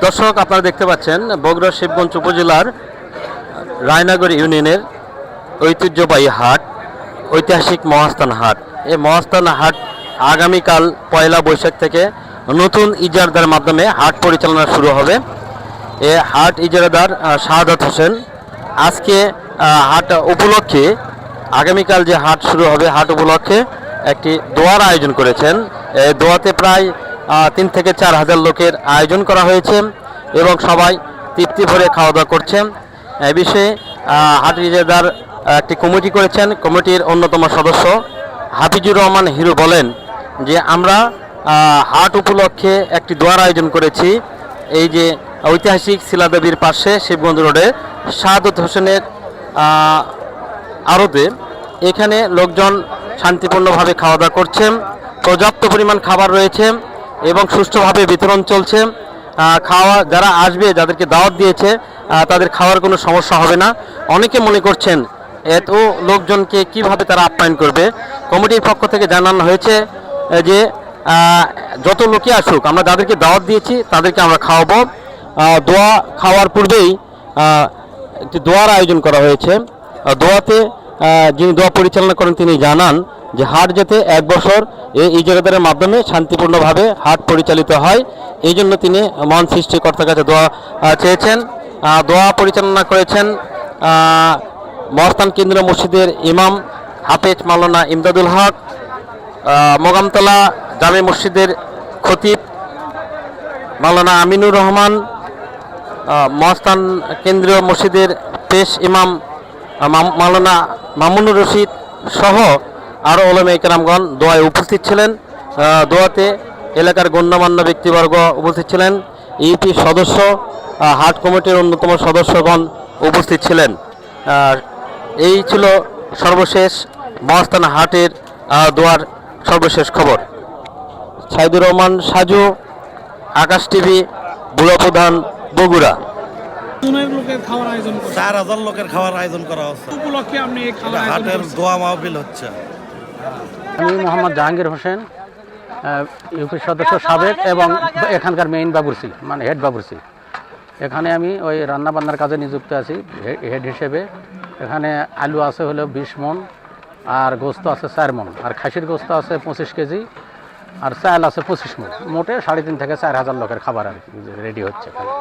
দর্শক, আপনারা দেখতে পাচ্ছেন বগুড়া শিবগঞ্জ উপজেলার রায়নগর ইউনিয়নের ঐতিহ্যবাহী হাট, ঐতিহাসিক মহাস্থান হাট। এই মহাস্থান হাট আগামীকাল পয়লা বৈশাখ থেকে নতুন ইজারাদার মাধ্যমে হাট পরিচালনা শুরু হবে। এ হাট ইজারাদার শাহাদাত হোসেন আজকে হাট উপলক্ষে, আগামীকাল যে হাট শুরু হবে হাট উপলক্ষে একটি দোয়ার আয়োজন করেছেন। এই দোয়াতে প্রায় 3 থেকে 4 হাজার লোকের আয়োজন করা হয়েছে এবং সবাই তৃপ্তি ভরে খাওয়া দাওয়া করছেন। এই বিষয়ে হাট ইজারাদার একটি কমিটি করেছেন। কমিটির অন্যতম সদস্য হাফিজুর রহমান হিরু বলেন যে আমরা হাট উপলক্ষে একটি দোয়ার আয়োজন করেছি। এই যে ঐতিহাসিক শিলাদেবীর পাশে শিবগঞ্জ রোডে শাহাদাত হোসেনের আড়তে, এখানে লোকজন শান্তিপূর্ণভাবে খাওয়া দাওয়া করছেন। পর্যাপ্ত পরিমাণ খাবার রয়েছে এবং সুষ্ঠুভাবে বিতরণ চলছে। খাওয়া যারা আসবে, যাদেরকে দাওয়াত দিয়েছে, তাদের খাওয়ার কোনো সমস্যা হবে না। অনেকে মনে করছেন এত লোকজনকে কিভাবে তারা আপ্যায়ন করবে। কমিটির পক্ষ থেকে জানানো হয়েছে যে যত লোকে আসুক, আমরা যাদেরকে দাওয়াত দিয়েছি তাদেরকে আমরা খাওয়াবো। দোয়া খাওয়ার পূর্বেই একটি দোয়ার আয়োজন করা হয়েছে। দোয়াতে যিনি দোয়া পরিচালনা করেন তিনি জানান যে হাট যাতে 1 বছর এই ইজারাদারের মাধ্যমে শান্তিপূর্ণভাবে হাট পরিচালিত হয়, এই জন্য তিনি মহান সৃষ্টিকর্তার কাছে দোয়া চেয়েছেন। দোয়া পরিচালনা করেছেন মহাস্থান কেন্দ্রীয় মসজিদের ইমাম হাফেজ মাওলানা ইমদাদুল হক, মোগামতলা জামে মসজিদের খতিব মাওলানা আমিনুর রহমান, মহাস্থান কেন্দ্রীয় মসজিদের পেশ ইমাম মাওলানা মামুনুর রশিদ সহ আরও ওলামা ইকরামগণ দোয়ায় উপস্থিত ছিলেন। দোয়াতে এলাকার গণ্যমান্য ব্যক্তিবর্গ উপস্থিত ছিলেন। ইউপি সদস্য, হাট কমিটির অন্যতম সদস্যগণ উপস্থিত ছিলেন। এই ছিল সর্বশেষ মহাস্থান হাটের দোয়ার সর্বশেষ খবর। সাইদুর রহমান সাজু, আকাশ টিভি, বুড়া প্রধান, বগুড়া। 4,000 লোকের খাওয়ার আয়োজন করা হচ্ছে। হাটের দোয়া মাহফিল হচ্ছে। আমি মোহাম্মদ জাহাঙ্গীর হোসেন, ইউপি সদস্য সাবেক এবং এখানকার মেইন বাবুরসি, মানে হেড বাবুরসি। এখানে আমি ওই রান্নাবান্নার কাজে নিযুক্ত আছি হেড হিসেবে। এখানে আলু আছে হলো 20 মণ, আর গোস্ত আছে 4 মণ, আর খাসির গোস্ত আছে 25 কেজি, আর চাল আছে 25 মণ। মোটে 3.5 থেকে 4 হাজার লোকের খাবার আর কি রেডি হচ্ছে এখানে।